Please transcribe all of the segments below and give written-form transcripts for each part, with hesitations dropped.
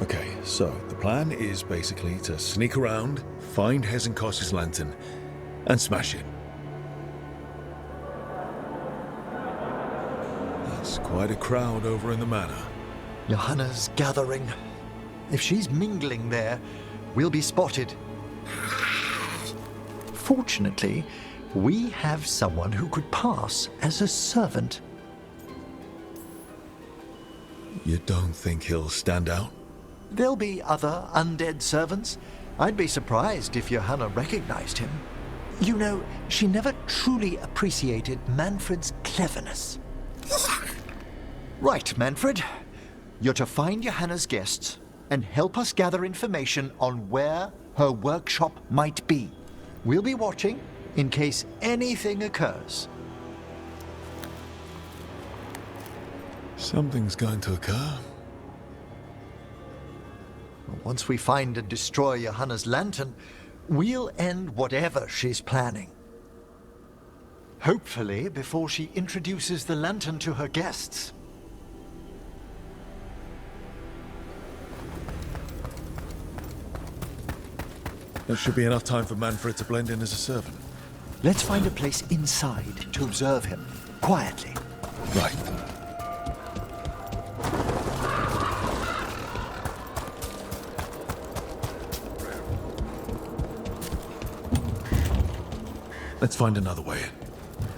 Okay, so the plan is basically to sneak around, find Hezenkos's lantern, and smash it. That's quite a crowd over in the manor. Johanna's gathering. If she's mingling there, we'll be spotted. Fortunately, we have someone who could pass as a servant. You don't think he'll stand out? There'll be other undead servants. I'd be surprised if Johanna recognized him. You know, she never truly appreciated Manfred's cleverness. Right, Manfred. You're to find Johanna's guests and help us gather information on where her workshop might be. We'll be watching in case anything occurs. Something's going to occur. Once we find and destroy Johanna's lantern, we'll end whatever she's planning. Hopefully before she introduces the lantern to her guests. There should be enough time for Manfred to blend in as a servant. Let's find a place inside to observe him, quietly. Right. Let's find another way in.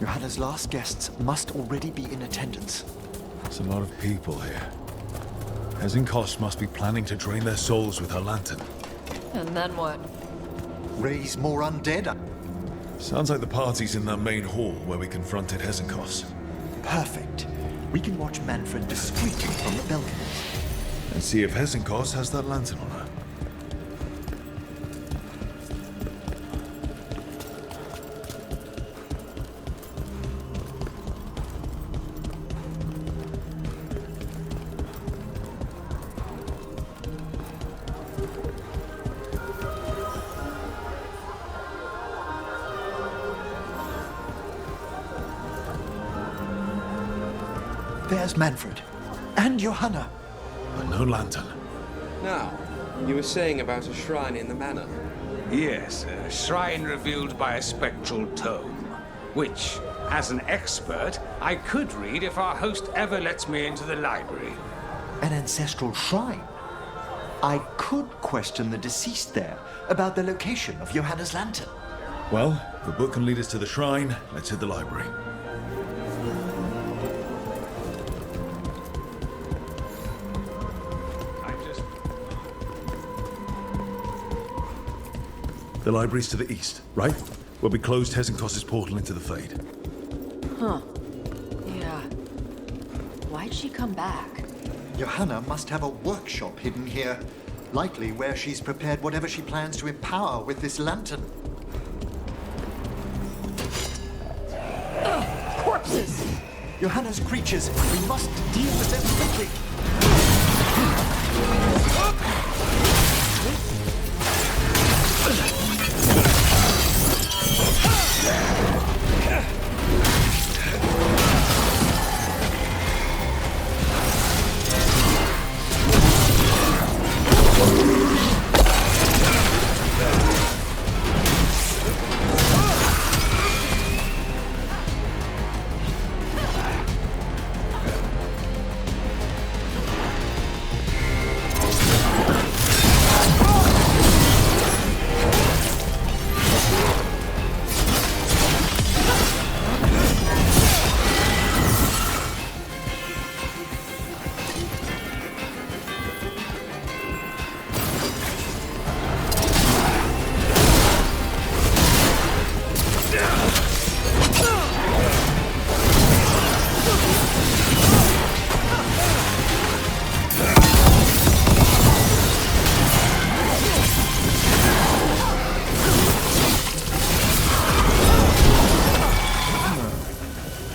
Johanna's last guests must already be in attendance. There's a lot of people here. Hezenkos must be planning to drain their souls with her lantern. And then what? Raise more undead? Sounds like the party's in that main hall where we confronted Hezenkos. Perfect. We can watch Manfred discreetly from the balconies. And see if Hezenkos has that lantern on her. There's Manfred. And Johanna. But no lantern. Now, you were saying about a shrine in the manor. Yes, a shrine revealed by a spectral tome, which, as an expert, I could read if our host ever lets me into the library. An ancestral shrine? I could question the deceased there about the location of Johanna's lantern. Well, if the book can lead us to the shrine, let's hit the library. The library's to the east, right? Where we closed Hezenkos' portal into the Fade. Huh. Yeah. Why'd she come back? Johanna must have a workshop hidden here. Likely where she's prepared whatever she plans to empower with this lantern. Corpses! Johanna's creatures. We must deal with them quickly.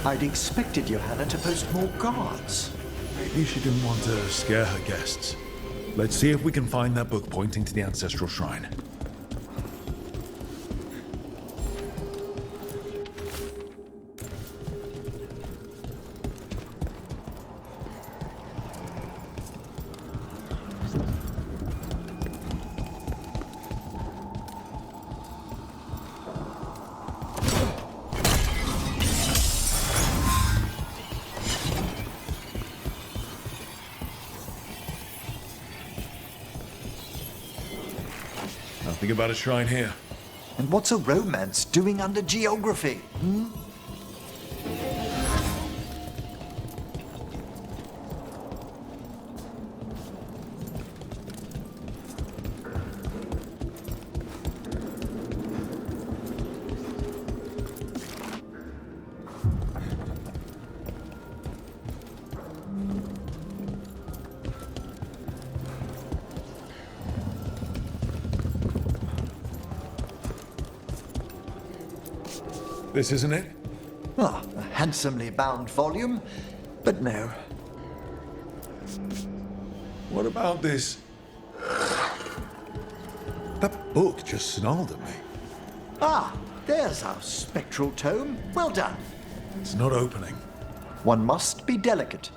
I'd expected Johanna to post more guards. Maybe she didn't want to scare her guests. Let's see if we can find that book pointing to the ancestral shrine. Nothing about a shrine here. And what's a romance doing under geography? This isn't it? Ah, a handsomely bound volume, but no. What about this? That book just snarled at me. Ah, there's our spectral tome. Well done. It's not opening. One must be delicate.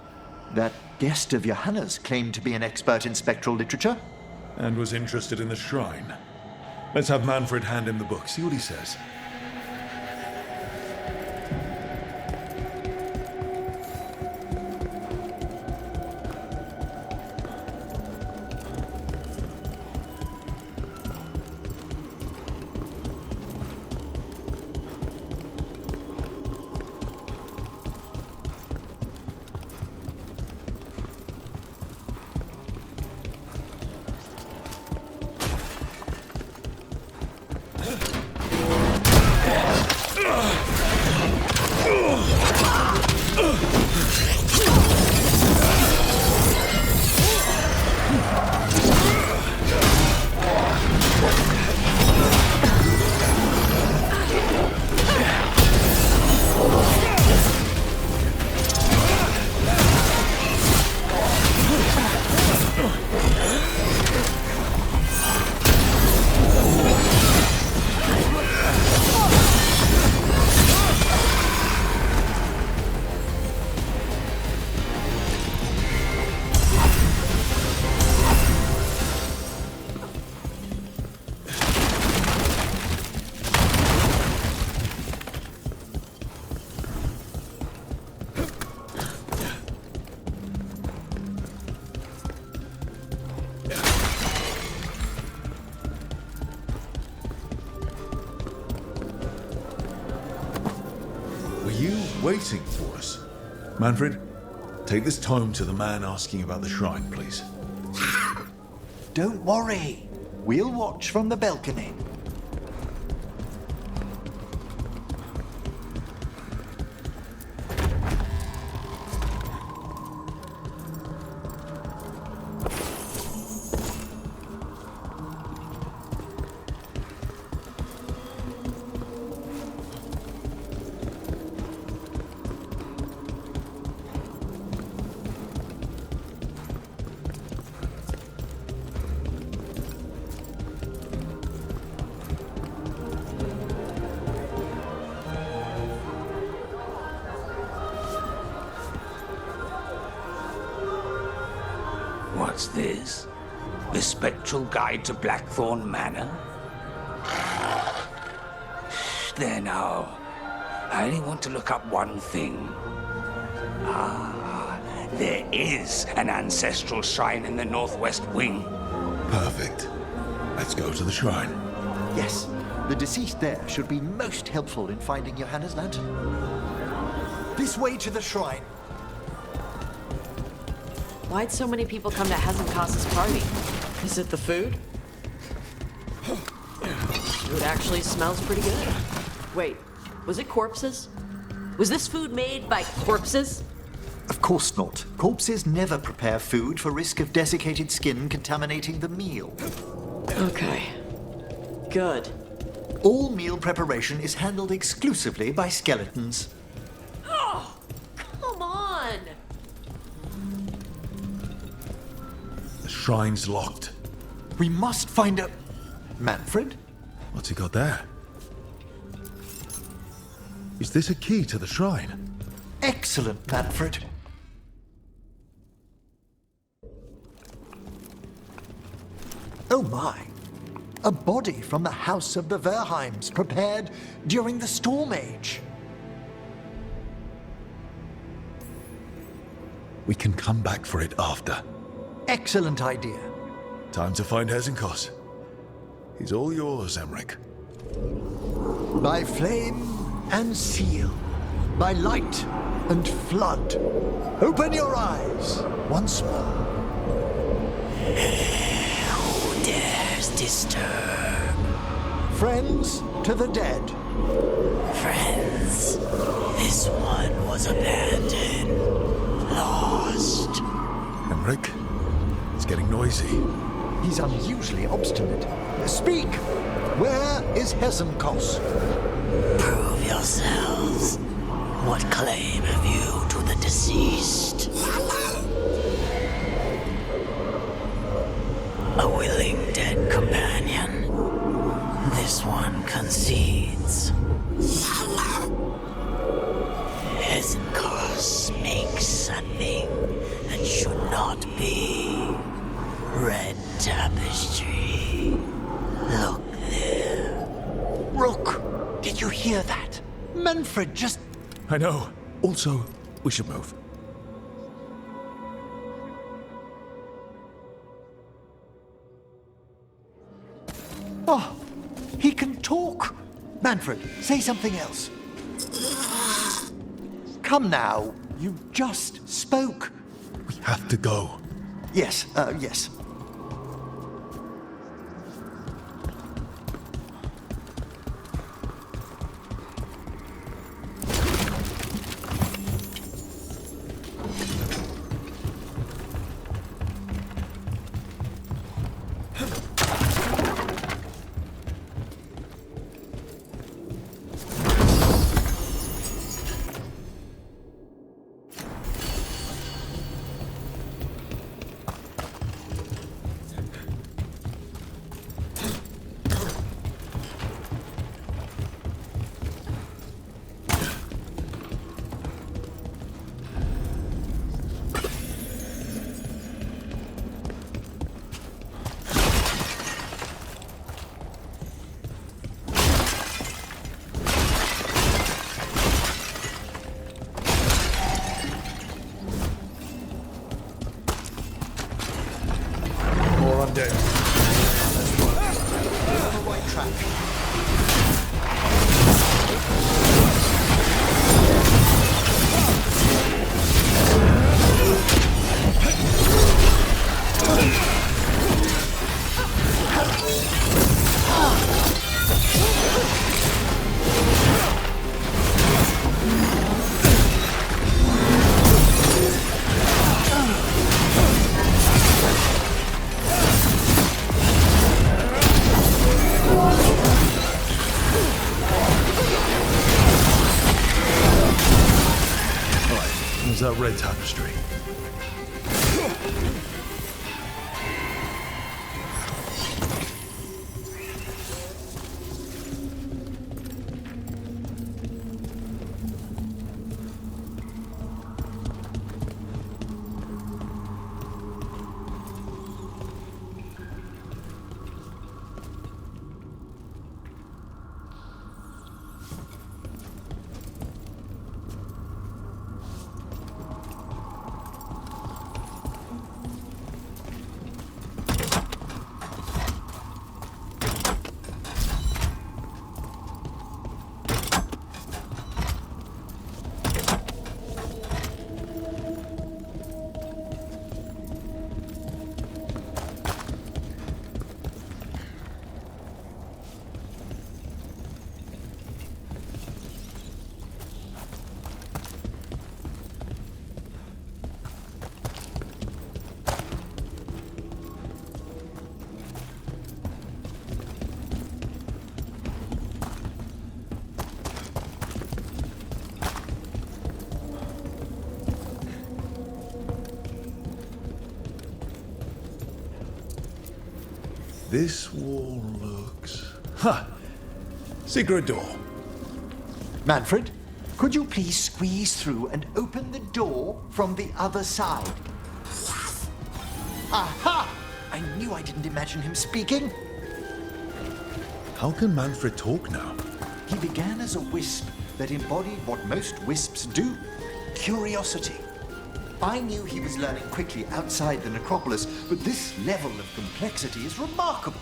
That guest of Johanna's claimed to be an expert in spectral literature. And was interested in the shrine. Let's have Manfred hand him the book, see what he says. Waiting for us. Manfred, take this tome to the man asking about the shrine, please. Don't worry. We'll watch from the balcony. What's this? The Spectral Guide to Blackthorn Manor? There now. I only want to look up one thing. Ah, there is an ancestral shrine in the northwest wing. Perfect. Let's go to the shrine. Yes, the deceased there should be most helpful in finding Johanna's lantern. This way to the shrine. Why'd so many people come to Hazenkas's party? Is it the food? Food actually smells pretty good. Wait, was it corpses? Was this food made by corpses? Of course not. Corpses never prepare food for risk of desiccated skin contaminating the meal. Okay. Good. All meal preparation is handled exclusively by skeletons. Oh, come on! The shrine's locked. We must find a... Manfred? What's he got there? Is this a key to the shrine? Excellent, Manfred. Oh my. A body from the House of the Verheims prepared during the Storm Age. We can come back for it after. Excellent idea. Time to find Hazenkos. is all yours, Emmerich. By flame and seal, by light and flood, open your eyes once more. Who dares disturb? Friends to the dead. Friends, this one was abandoned, lost. Emmerich, it's getting noisy. He's unusually obstinate. Speak! Where is Hesenkos? Prove yourselves. What claim have you to the deceased? A willing dead companion. This one concedes. Hesenkos makes a thing that should not be. Red tapestry. Look there. Rook, did you hear that? Manfred just... I know. Also, we should move. Oh, he can talk. Manfred, say something else. Come now, you just spoke. We have to go. Yes, yes. More on deck. We're on the right track. There's that red tapestry. This wall looks... Ha! Secret door. Manfred, could you please squeeze through and open the door from the other side? Aha! I knew I didn't imagine him speaking. How can Manfred talk now? He began as a wisp that embodied what most wisps do, curiosity. I knew he was learning quickly outside the necropolis, but this level of complexity is remarkable.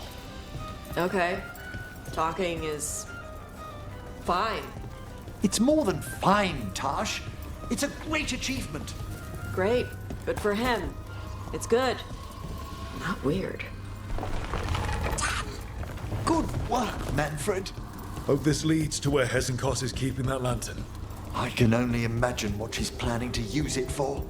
Okay. Talking is fine. It's more than fine, Tash. It's a great achievement. Great. Good for him. It's good. Not weird. Good work, Manfred. Hope this leads to where Hesenkos is keeping that lantern. I can only imagine what she's planning to use it for.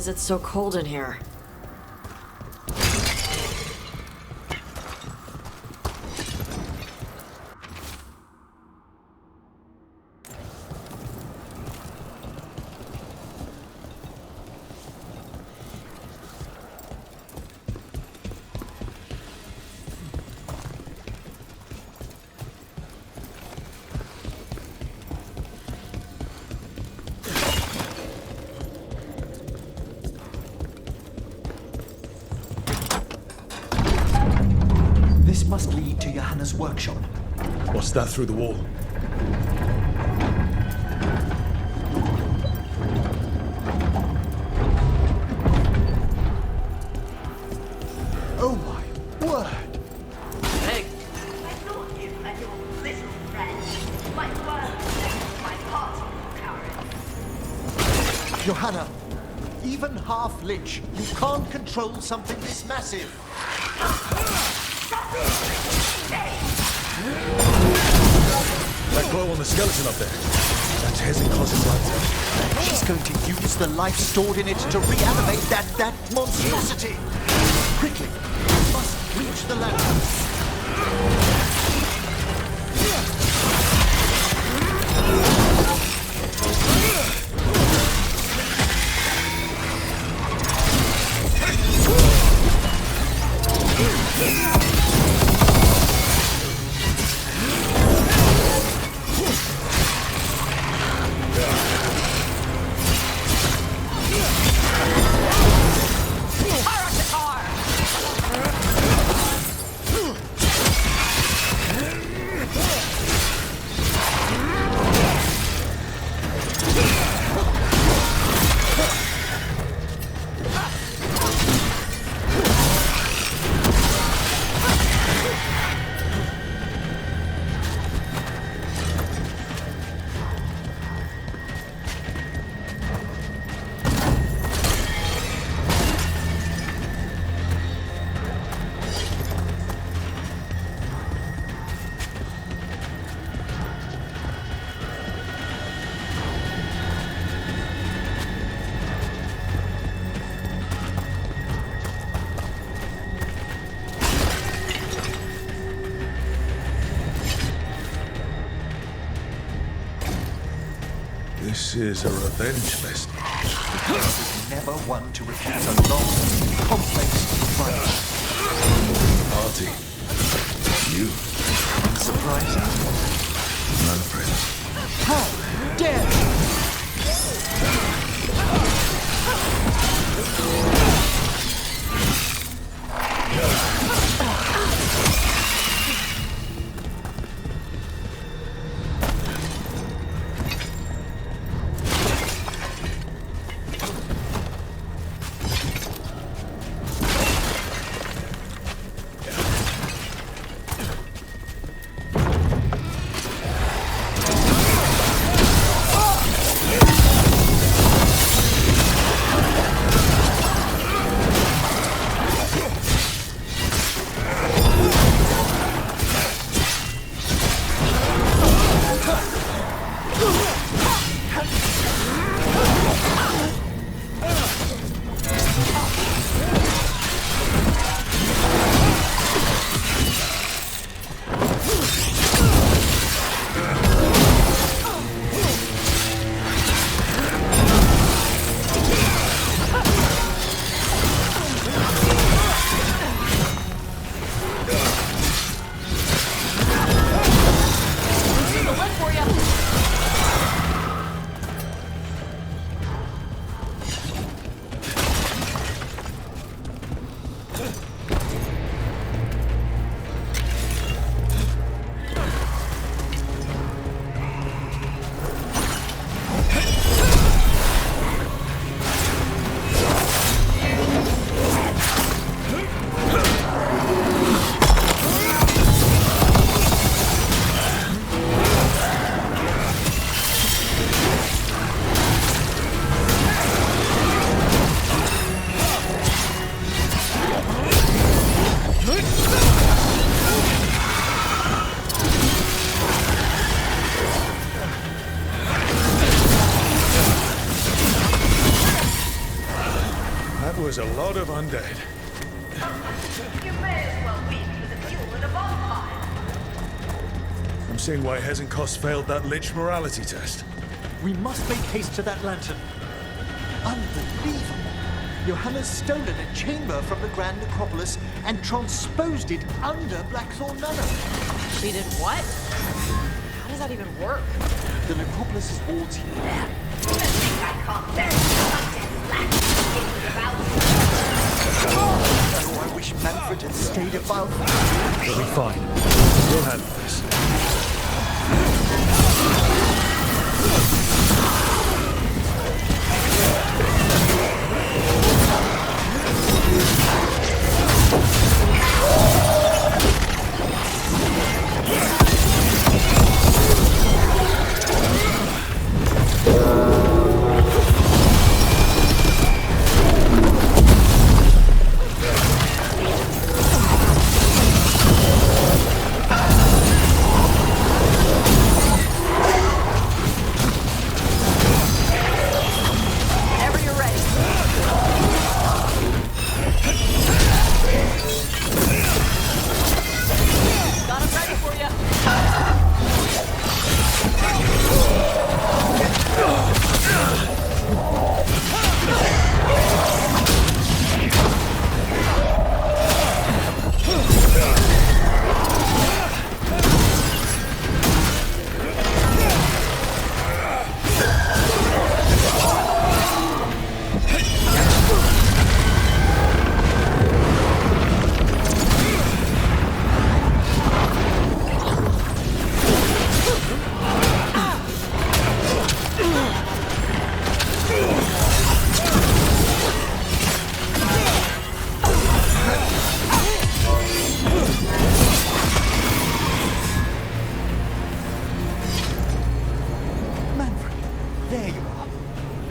is it so cold in here? This must lead to Johanna's workshop. What's that through the wall? Oh my word! Hey, I thought you and your little friend might work my party cowards. Johanna, even half Lich, you can't control something this massive. That glow on the skeleton up there. That's Hezekiah's lantern. She's going to use the life stored in it to reanimate that monstrosity. Quickly, we must reach the lantern. This is a revenge list. Never one to repeat a long, complex fight. Party. You. Surprising. None afraid. How dare you! A lot of undead. You may as well weep for the fuel in a bonfire. I'm seeing why Hezenkos failed that Lich morality test. We must make haste to that lantern. Unbelievable. Johanna's stolen a chamber from the Grand Necropolis and transposed it under Blackthorn Manor. She did what? How does that even work? The Necropolis' walls here. I can't bear Oh, I wish Manfred had stayed above. It'll be fine. We'll handle this.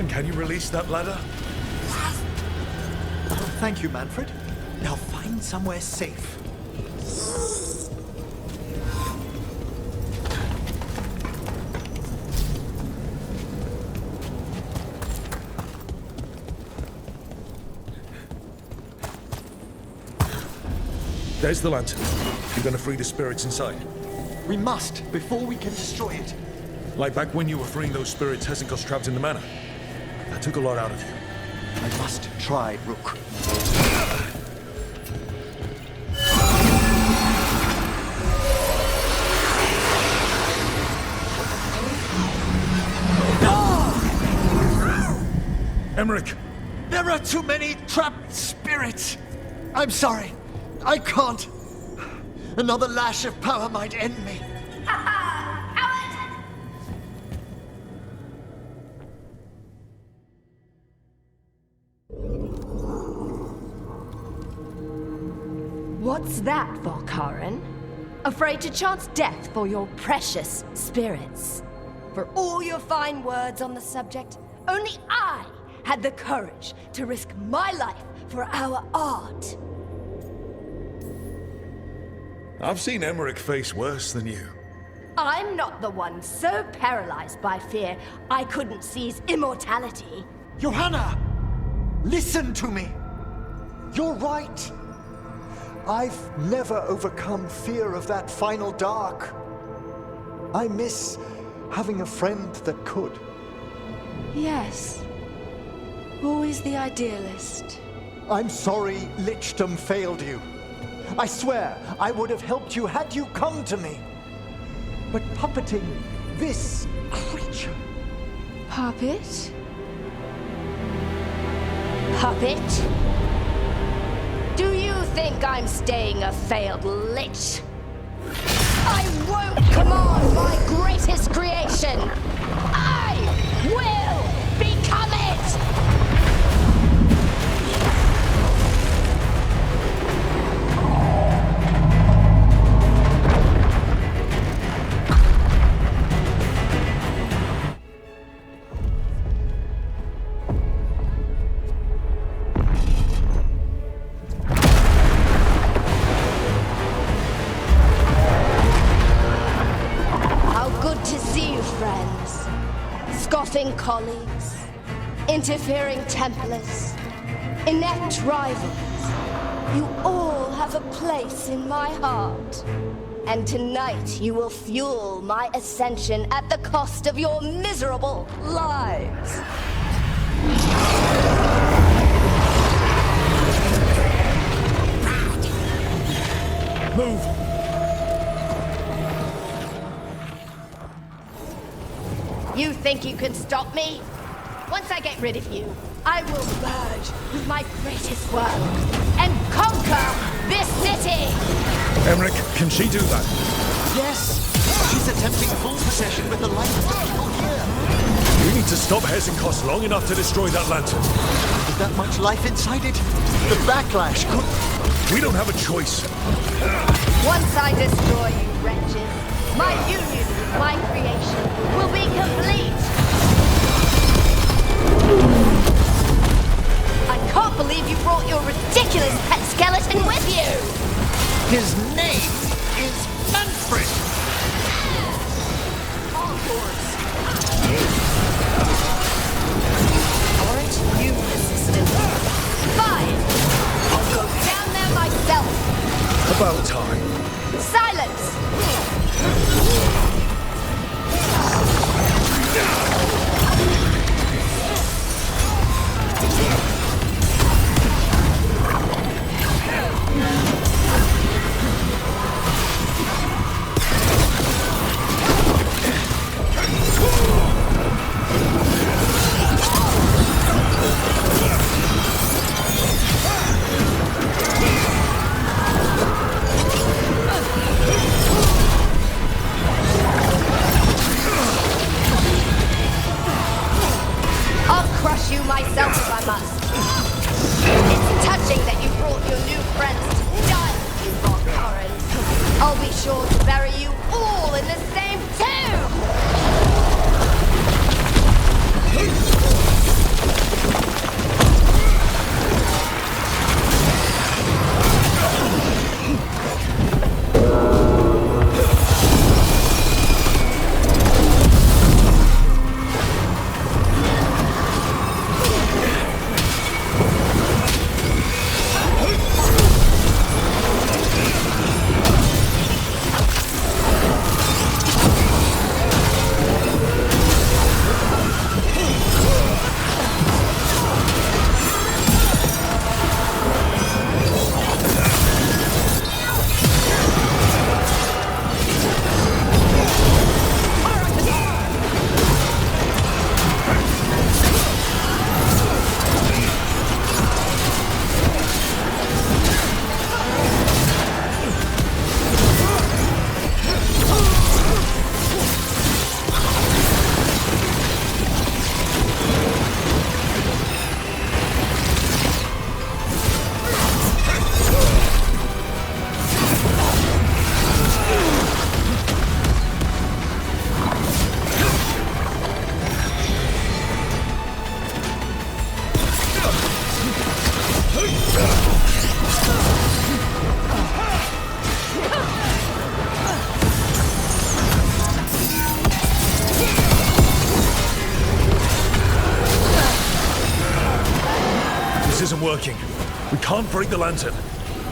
Can you release that ladder? Oh, thank you, Manfred. Now find somewhere safe. There's the lantern. You're gonna free the spirits inside. We must, before we can destroy it. Like back when you were freeing those spirits Hezenkos trapped in the manor. That took a lot out of you. I must try, Rook. Emmerich! There are too many trapped spirits. I'm sorry. I can't. Another lash of power might end me. What's that, Volkaren? Afraid to chance death for your precious spirits? For all your fine words on the subject, only I had the courage to risk my life for our art. I've seen Emmerich face worse than you. I'm not the one so paralyzed by fear I couldn't seize immortality. Johanna! Listen to me! You're right. I've never overcome fear of that final dark. I miss having a friend that could. Yes. Always the idealist. I'm sorry Lichdom failed you. I swear I would have helped you had you come to me. But puppeting this creature... Puppet? Puppet? Do you think I'm staying a failed lich? I won't command my greatest creation! I will become it! Scoffing colleagues, interfering Templars, inept rivals, you all have a place in my heart. And tonight you will fuel my ascension at the cost of your miserable lives. Move! You think you can stop me? Once I get rid of you, I will merge with my greatest work and conquer this city! Emmerich, can she do that? Yes! She's attempting full possession with the light of the people here. We need to stop Hezenkos long enough to destroy that lantern. With that much life inside it, the backlash could... We don't have a choice. Once I destroy you, wretches, my union with my creation will be complete! I can't believe you brought your ridiculous pet skeleton with you! His name is Manfred! Aren't you resistant? Fine! I'll go down there myself! About time. Silence! I'll crush you myself if I must. It's touching that you brought your new friends to die with you, Valkarin. I'll be sure to bury you all in the same tomb! This isn't working. We can't break the lantern.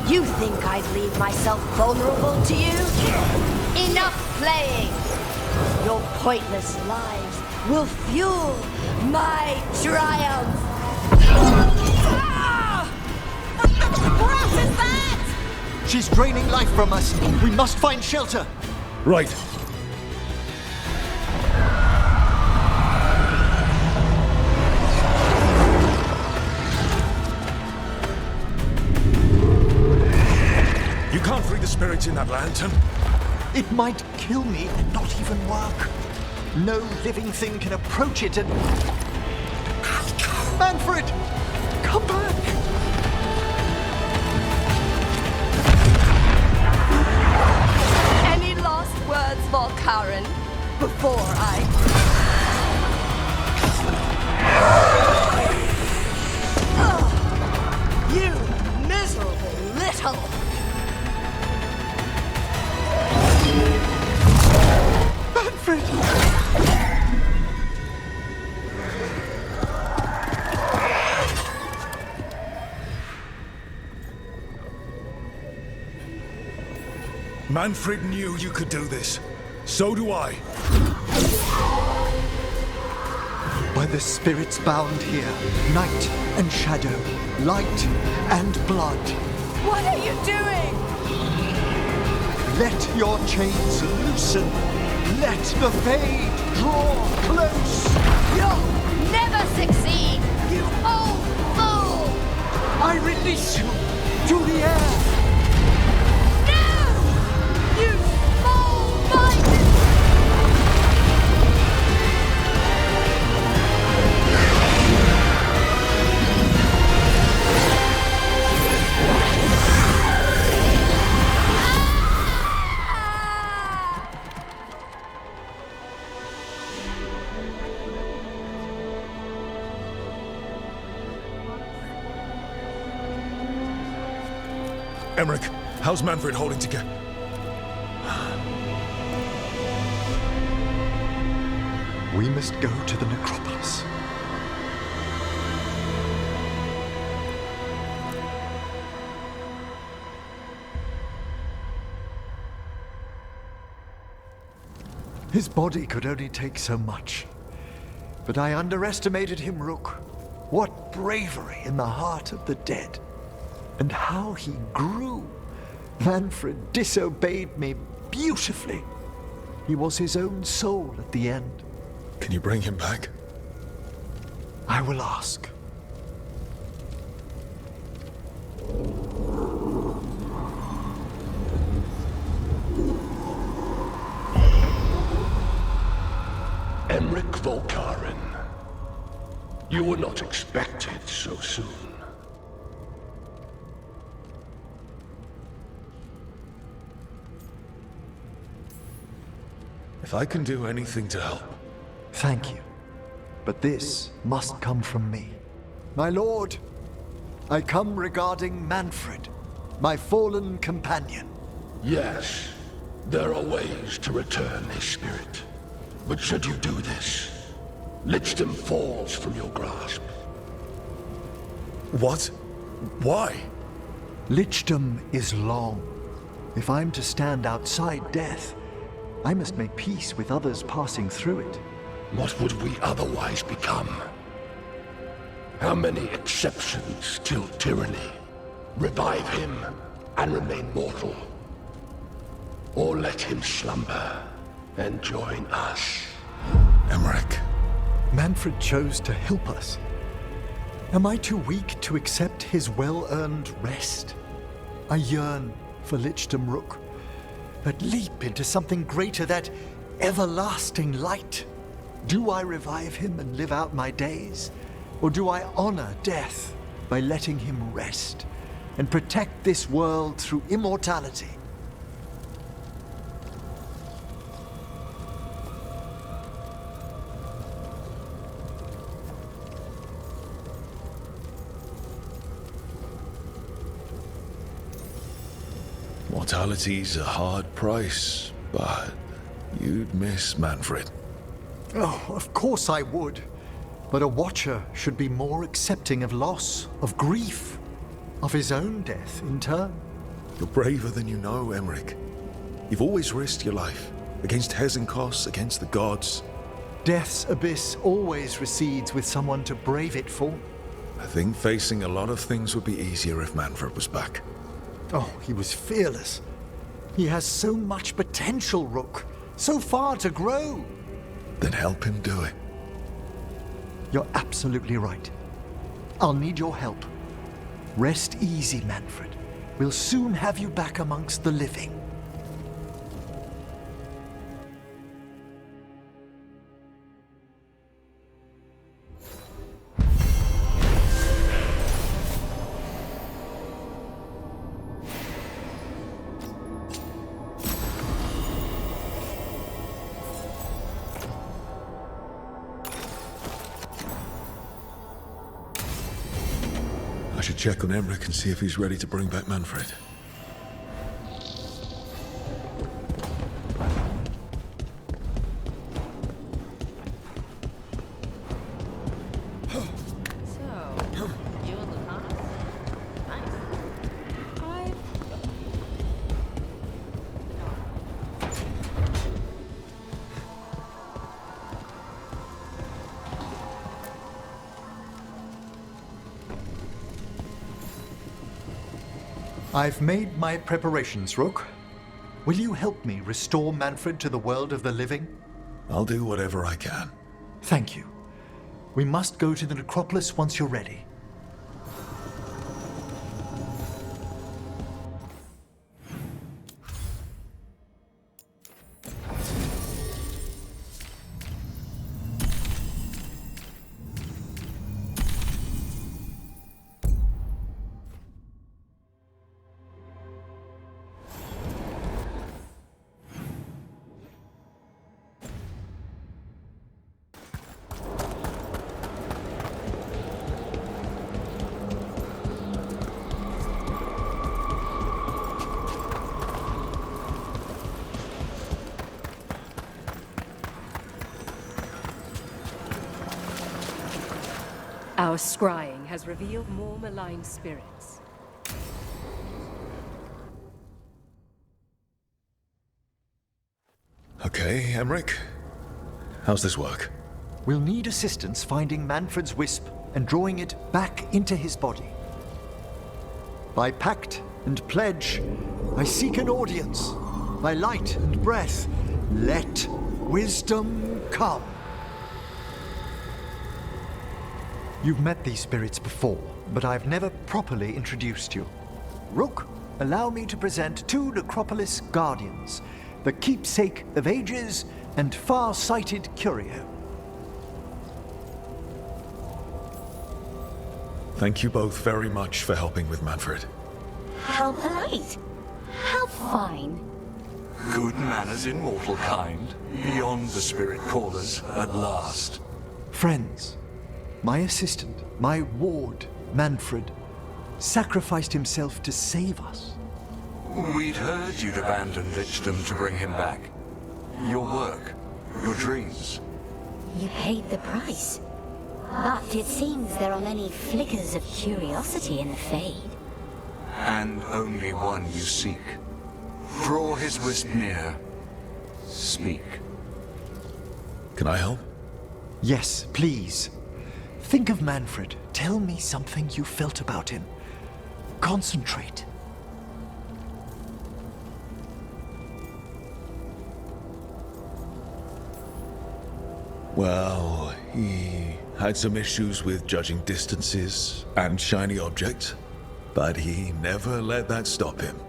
You think I'd leave myself vulnerable to you? Enough playing! Your pointless lives will fuel my triumph! What is that? She's draining life from us. We must find shelter. Right. You can't free the spirits in that lantern. It might kill me and not even work. No living thing can approach it and... Manfred! Come back! Any last words, Valkarin, before I... You miserable little... Manfred knew you could do this. So do I. By the spirits bound here, night and shadow, light and blood. What are you doing? Let your chains loosen. Let the fade draw close. You'll never succeed, you old fool! I release you to the air. No! You small-minded! Emmerich, how's Manfred holding together? We must go to the necropolis. His body could only take so much. But I underestimated him, Rook. What bravery in the heart of the dead. And how he grew. Manfred disobeyed me beautifully. He was his own soul at the end. Can you bring him back? I will ask. Emmerich Volkaren. You were not expected so soon. If I can do anything to help. Thank you. But this must come from me. My lord, I come regarding Manfred, my fallen companion. Yes, there are ways to return his spirit. But should you do this, Lichdom falls from your grasp. What? Why? Lichdom is long. If I'm to stand outside death, I must make peace with others passing through it. What would we otherwise become? How many exceptions till tyranny? Revive him and remain mortal. Or let him slumber and join us. Emmerich. Manfred chose to help us. Am I too weak to accept his well-earned rest? I yearn for Lichdom, Rook. That leap into something greater, that everlasting light. Do I revive him and live out my days? Or do I honor death by letting him rest and protect this world through immortality? Mortality's a hard price, but you'd miss Manfred. Oh, of course I would. But a Watcher should be more accepting of loss, of grief, of his own death in turn. You're braver than you know, Emmerich. You've always risked your life. Against Hezenkos, against the gods. Death's abyss always recedes with someone to brave it for. I think facing a lot of things would be easier if Manfred was back. Oh, he was fearless. He has so much potential, Rook. So far to grow. Then help him do it. You're absolutely right. I'll need your help. Rest easy, Manfred. We'll soon have you back amongst the living. I should check on Emmerich and see if he's ready to bring back Manfred. I've made my preparations, Rook. Will you help me restore Manfred to the world of the living? I'll do whatever I can. Thank you. We must go to the necropolis once you're ready. Our scrying has revealed more malign spirits. Okay, Emmerich. How's this work? We'll need assistance finding Manfred's wisp and drawing it back into his body. By pact and pledge, I seek an audience. By light and breath, let wisdom come. You've met these spirits before, but I've never properly introduced you. Rook, allow me to present two Necropolis Guardians, the keepsake of ages and far-sighted curio. Thank you both very much for helping with Manfred. How polite. How fine. Good manners in mortal kind, beyond the spirit callers at last. Friends, my assistant, my ward, Manfred, sacrificed himself to save us. We'd heard you'd abandoned Lichdom to bring him back. Your work, your dreams. You paid the price. But it seems there are many flickers of curiosity in the Fade. And only one you seek. Draw his wisp near. Speak. Can I help? Yes, please. Think of Manfred. Tell me something you felt about him. Concentrate. Well, he had some issues with judging distances and shiny objects, but he never let that stop him.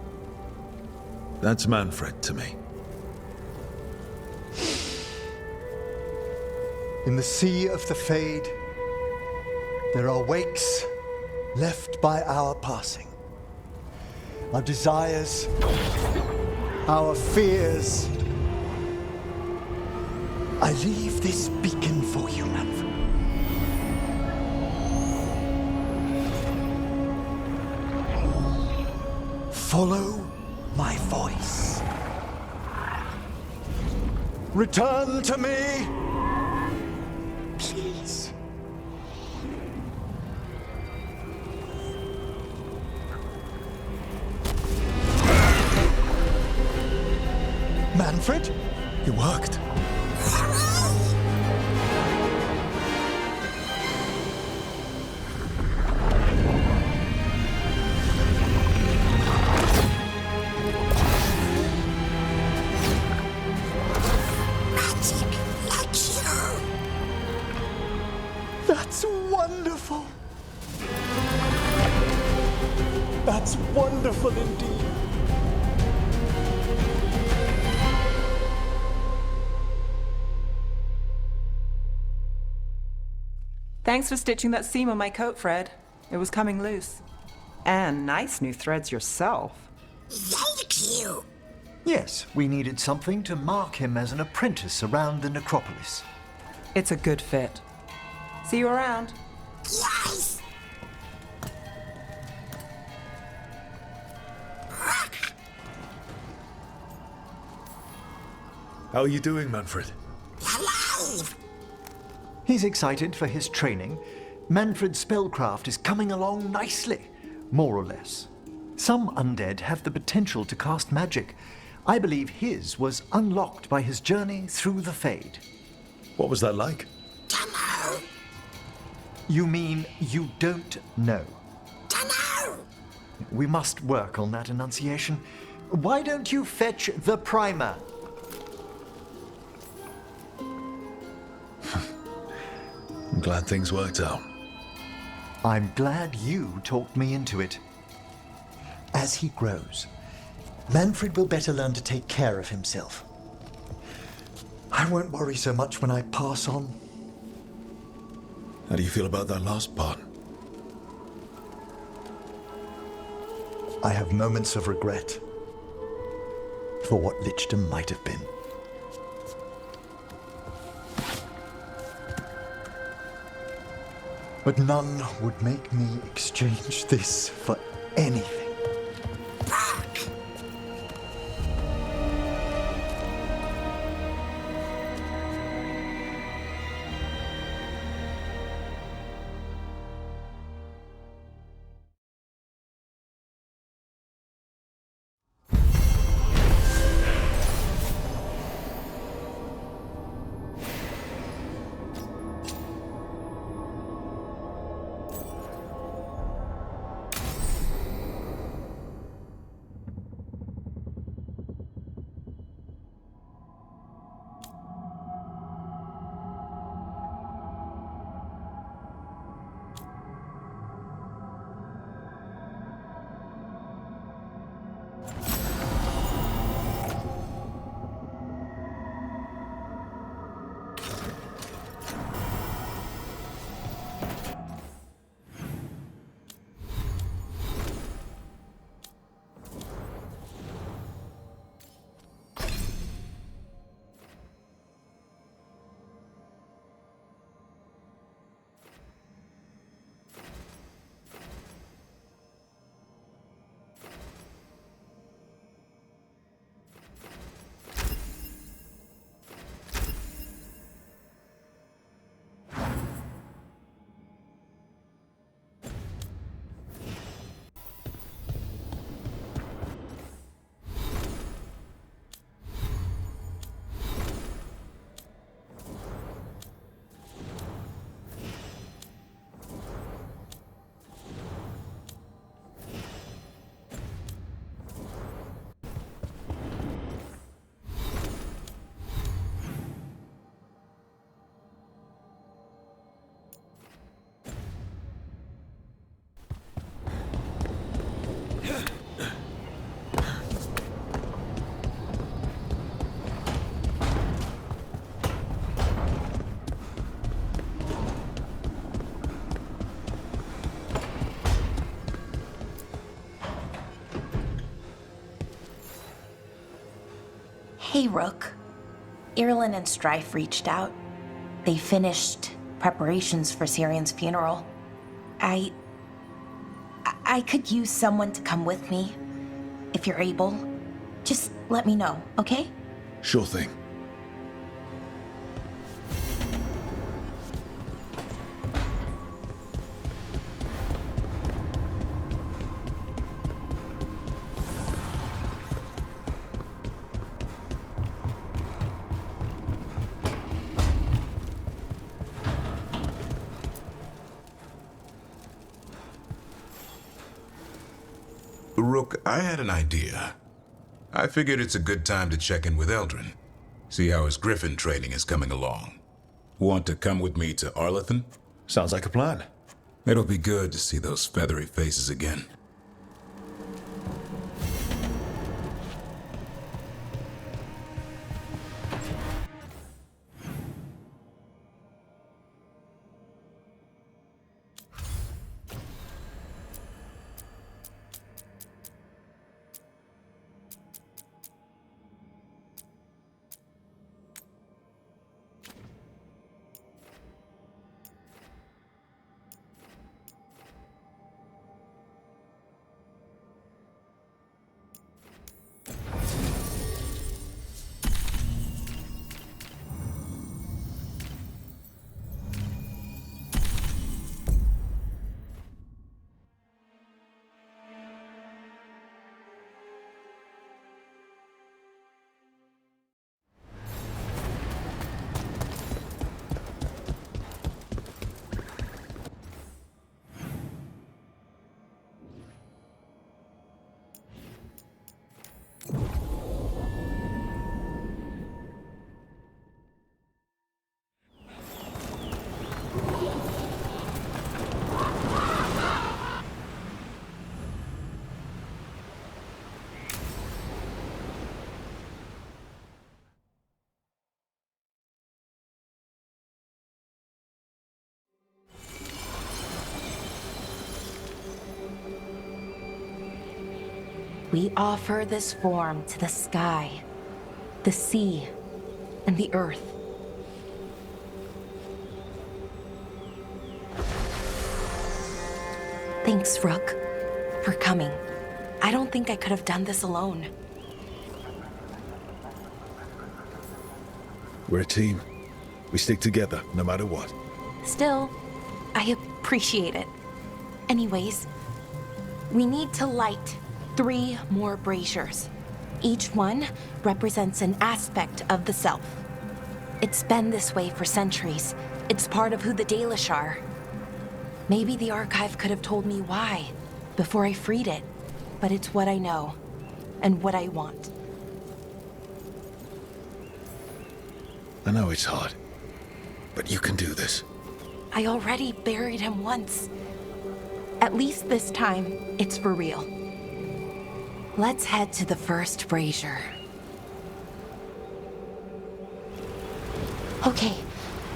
That's Manfred to me. In the sea of the Fade, there are wakes left by our passing. Our desires, our fears. I leave this beacon for you, Manfred. Follow my voice. Return to me, please. Manfred? It worked. That's wonderful. That's wonderful indeed. Thanks for stitching that seam on my coat, Fred. It was coming loose. And nice new threads yourself. Thank you. Yes, we needed something to mark him as an apprentice around the necropolis. It's a good fit. See you around. Yes. How are you doing, Manfred? Alive. He's excited for his training. Manfred's spellcraft is coming along nicely, more or less. Some undead have the potential to cast magic. I believe his was unlocked by his journey through the Fade. What was that like? You mean you don't know? Dunno. we must work on that enunciation. Why don't you fetch the primer? I'm glad things worked out. I'm glad you talked me into it. As he grows, Manfred will better learn to take care of himself. I won't worry so much when I pass on. How do you feel about that last part? I have moments of regret for what Lichdom might have been. But none would make me exchange this for anything. Hey, Rook. Irulan and Strife reached out. They finished preparations for Syrian's funeral. I could use someone to come with me. If you're able, just let me know, okay? Sure thing. Rook, I had an idea. I figured it's a good time to check in with Eldrin. See how his Griffin training is coming along. Want to come with me to Arlathan? Sounds like a plan. It'll be good to see those feathery faces again. We offer this form to the sky, the sea, and the earth. Thanks, Rook, for coming. I don't think I could have done this alone. We're a team. We stick together, no matter what. Still, I appreciate it. Anyways, we need to light 3 more braziers. Each one represents an aspect of the self. It's been this way for centuries. It's part of who the Dalish are. Maybe the archive could have told me why before I freed it, but it's what I know and what I want. I know it's hard, but you can do this. I already buried him once. At least this time, it's for real. Let's head to the first brazier. Okay,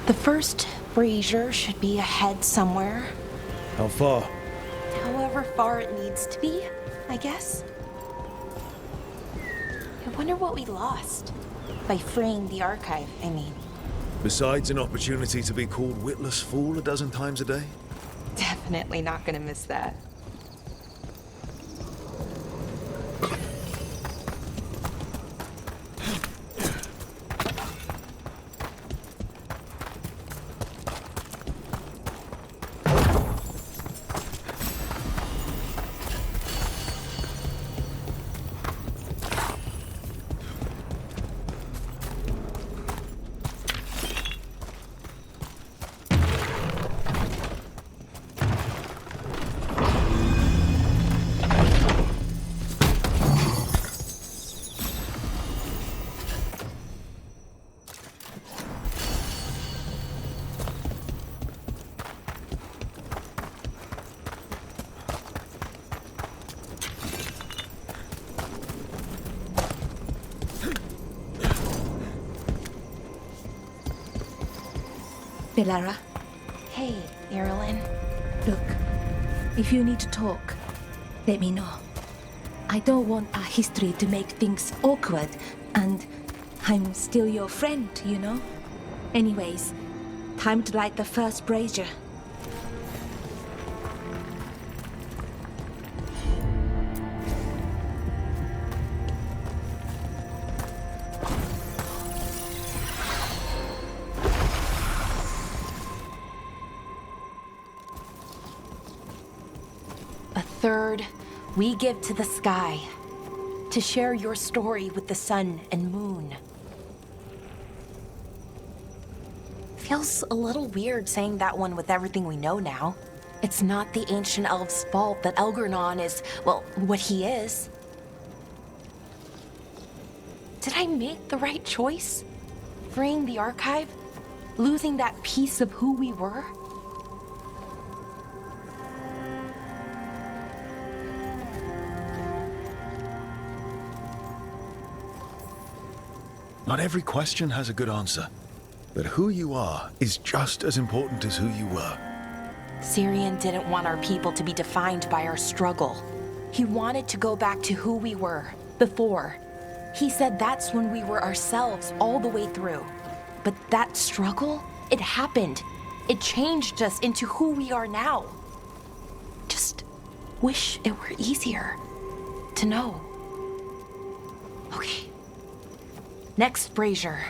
the first brazier should be ahead somewhere. How far? However far it needs to be, I guess. I wonder what we lost. By freeing the archive, I mean. Besides an opportunity to be called witless fool a dozen times a day? Definitely not gonna miss that. Bellara, Hey, Irulan. look, if you need to talk, let me know. I don't want our history to make things awkward, and I'm still your friend, you know? Anyways, time to light the first brazier. Third, we give to the sky, to share your story with the sun and moon. Feels a little weird saying that one with everything we know now. It's not the ancient elves' fault that Elgernon is, well, what he is. Did I make the right choice? Freeing the archive? Losing that piece of who we were? Not every question has a good answer, but who you are is just as important as who you were. Syrian didn't want our people to be defined by our struggle. He wanted to go back to who we were, before. He said that's when we were ourselves all the way through. But that struggle, it happened. It changed us into who we are now. Just wish it were easier to know. Okay. Next brazier.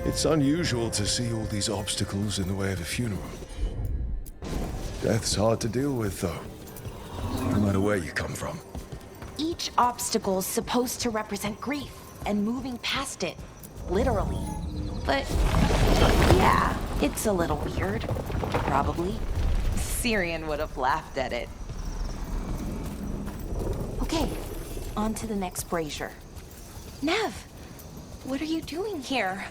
It's unusual to see all these obstacles in the way of a funeral. Death's hard to deal with, though, no matter where you come from. Each obstacle's supposed to represent grief and moving past it, literally. But yeah, it's a little weird, probably. Syrian would have laughed at it. Okay, on to the next brazier. Nev, what are you doing here?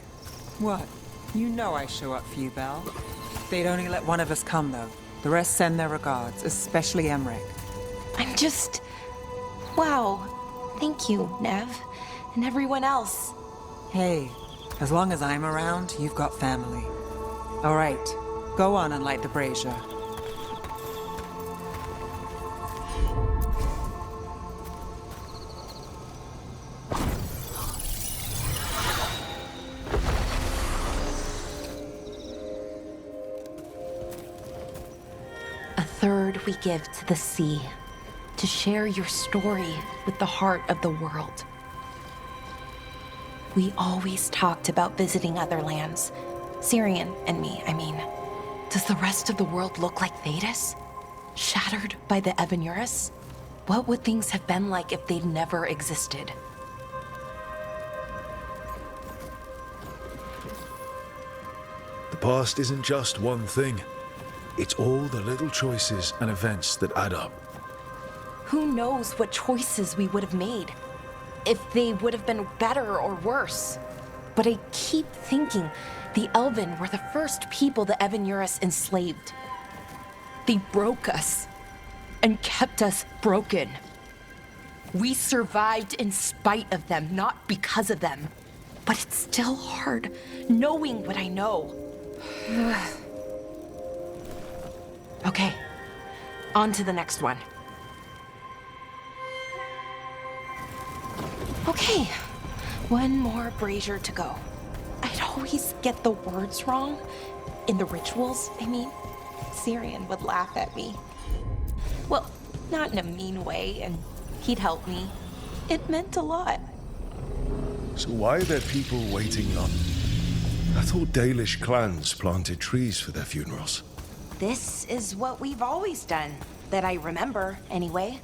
What? You know I show up for you, Belle. They'd only let one of us come, though. The rest send their regards, especially Emmerich. I'm just... Wow. Thank you, Nev. And everyone else. Hey, as long as I'm around, you've got family. All right, Go on and light the brazier. A third we give to the sea, to share your story with the heart of the world. We always talked about visiting other lands. Syrian and me, I mean. Does the rest of the world look like Thedas? Shattered by the Evanurus? What would things have been like if they'd never existed? The past isn't just one thing. It's all the little choices and events that add up. Who knows what choices we would have made? If they would have been better or worse. But I keep thinking the Elven were the first people the Evanurus enslaved. They broke us and kept us broken. We survived in spite of them, not because of them. But it's still hard knowing what I know. Okay, on to the next one. Okay, one more brazier to go. I'd always get the words wrong. In the rituals, I mean. Syrian would laugh at me. Well, not in a mean way, and he'd help me. It meant a lot. So why are there people waiting on? I thought Dalish clans planted trees for their funerals. This is what we've always done, that I remember, anyway.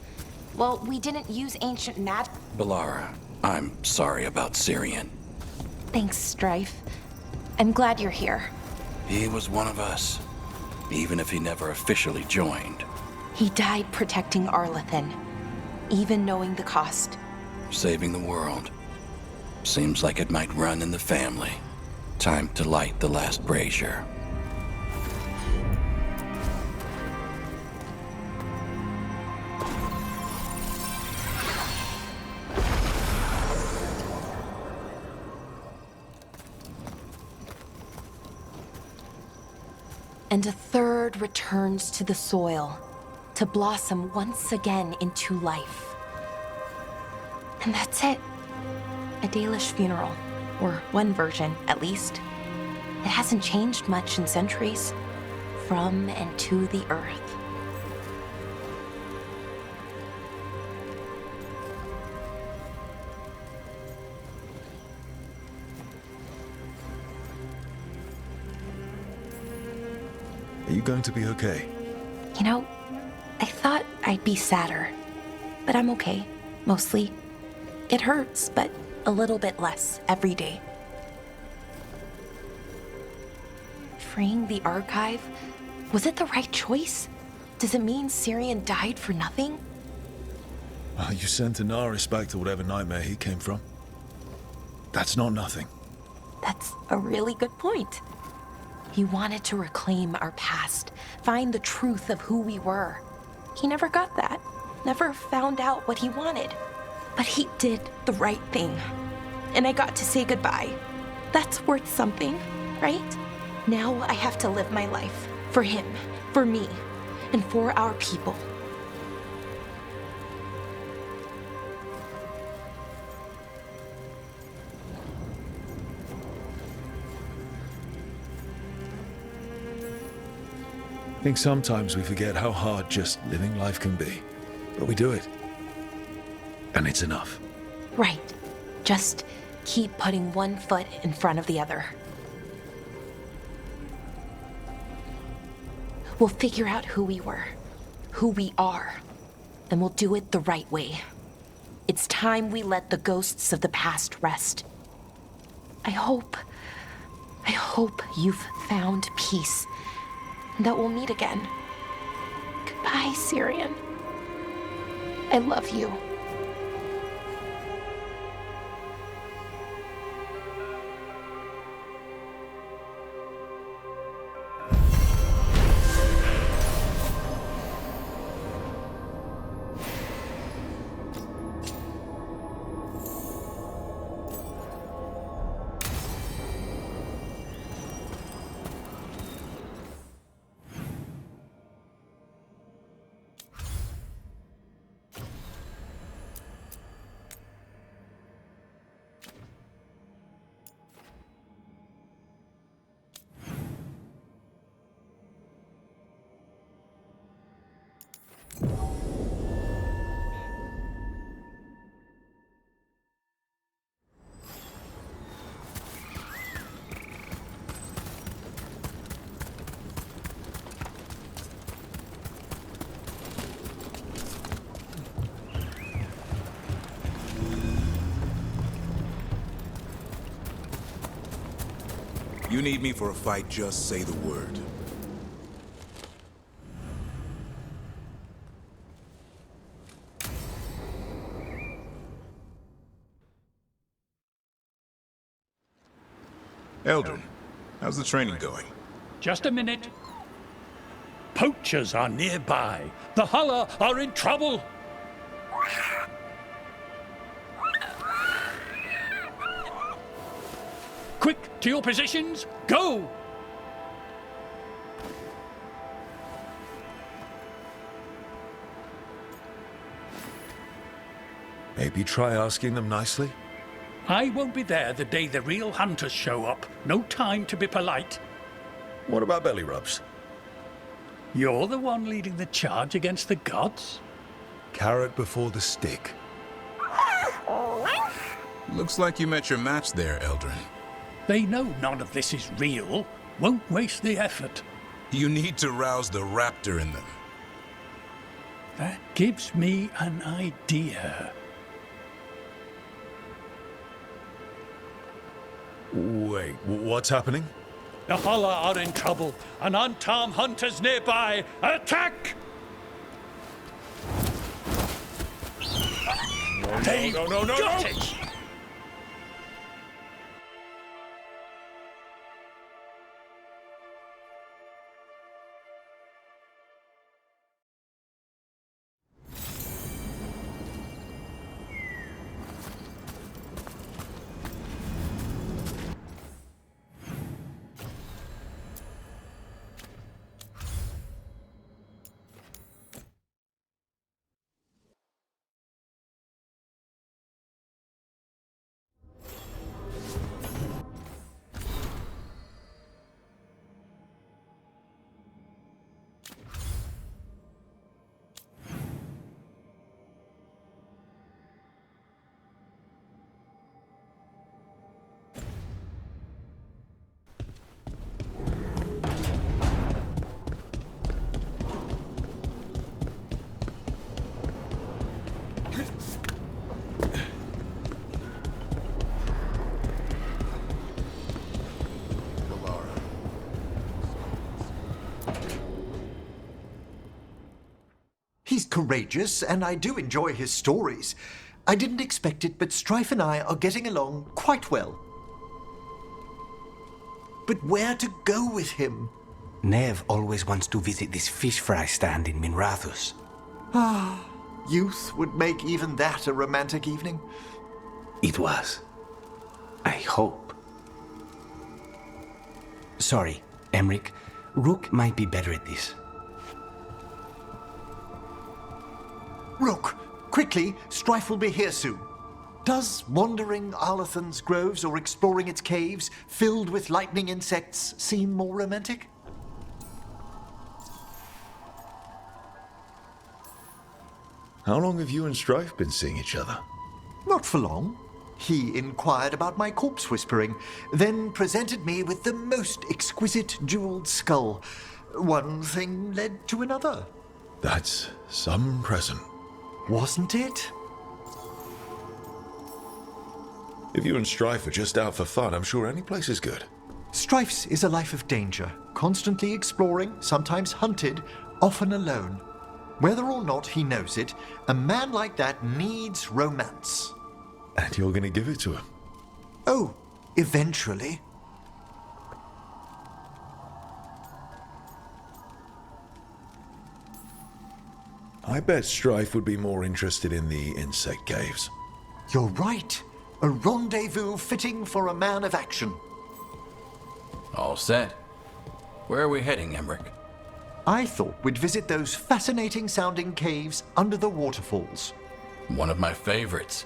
Well, we didn't use ancient Balara, I'm sorry about Syrian. Thanks, Strife. I'm glad you're here. He was one of us, even if he never officially joined. He died protecting Arlathan, even knowing the cost. Saving the world. Seems like it might run in the family. Time to light the last brazier. And a third returns to the soil, to blossom once again into life. And that's it. A Dalish funeral, or one version, at least. It hasn't changed much in centuries, from and to the earth. Are you going to be okay? You know, I thought I'd be sadder, but I'm okay, mostly. It hurts, but a little bit less every day. Freeing the archive? Was it the right choice? Does it mean Syrian died for nothing? Well, you sent Anaris back to whatever nightmare he came from. That's not nothing. That's a really good point. He wanted to reclaim our past, find the truth of who we were. He never got that, never found out what he wanted. But he did the right thing. And I got to say goodbye. That's worth something, right? Now I have to live my life. For him, for me, and for our people. I think sometimes we forget how hard just living life can be. But we do it. And it's enough. Right. Just keep putting one foot in front of the other. We'll figure out who we were, who we are, and we'll do it the right way. It's time we let the ghosts of the past rest. I hope you've found peace, and that we'll meet again. Goodbye, Syrian. I love you. You need me for a fight, just say the word. Eldrin, how's the training going? Just a minute. Poachers are nearby. The Hulla are in trouble. Quick, to your positions. Go! Maybe try asking them nicely? I won't be there the day the real hunters show up. No time to be polite. What about belly rubs? You're the one leading the charge against the gods? Carrot before the stick. Looks like you met your match there, Eldrin. They know none of this is real. Won't waste the effort. You need to rouse the raptor in them. That gives me an idea. Wait, what's happening? The Hulla are in trouble, and unarmed hunters nearby. Attack! They got it! He's courageous, and I do enjoy his stories. I didn't expect it, but Strife and I are getting along quite well. But where to go with him? Nev always wants to visit this fish fry stand in Minrathus. Ah, youth would make even that a romantic evening. It was. I hope. Sorry, Emric. Rook might be better at this. Rook, quickly, Strife will be here soon. Does wandering Arlathan's groves or exploring its caves, filled with lightning insects, seem more romantic? How long have you and Strife been seeing each other? Not for long. He inquired about my corpse whispering, then presented me with the most exquisite jeweled skull. One thing led to another. That's some present. Wasn't it? If you and Strife are just out for fun, I'm sure any place is good. Strife's is a life of danger, constantly exploring, sometimes hunted, often alone. Whether or not he knows it, a man like that needs romance. And you're going to give it to him? Oh, eventually. I bet Strife would be more interested in the insect caves. You're right. A rendezvous fitting for a man of action. All set. Where are we heading, Emric? I thought we'd visit those fascinating-sounding caves under the waterfalls. One of my favorites.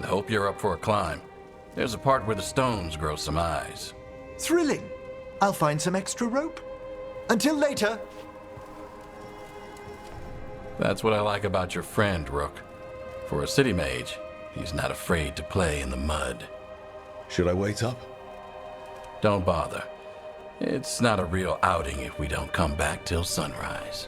I hope you're up for a climb. There's a part where the stones grow some eyes. Thrilling. I'll find some extra rope. Until later. That's what I like about your friend, Rook. For a city mage, he's not afraid to play in the mud. Should I wait up? Don't bother. It's not a real outing if we don't come back till sunrise.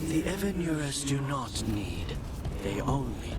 The Evanurers do not need. They only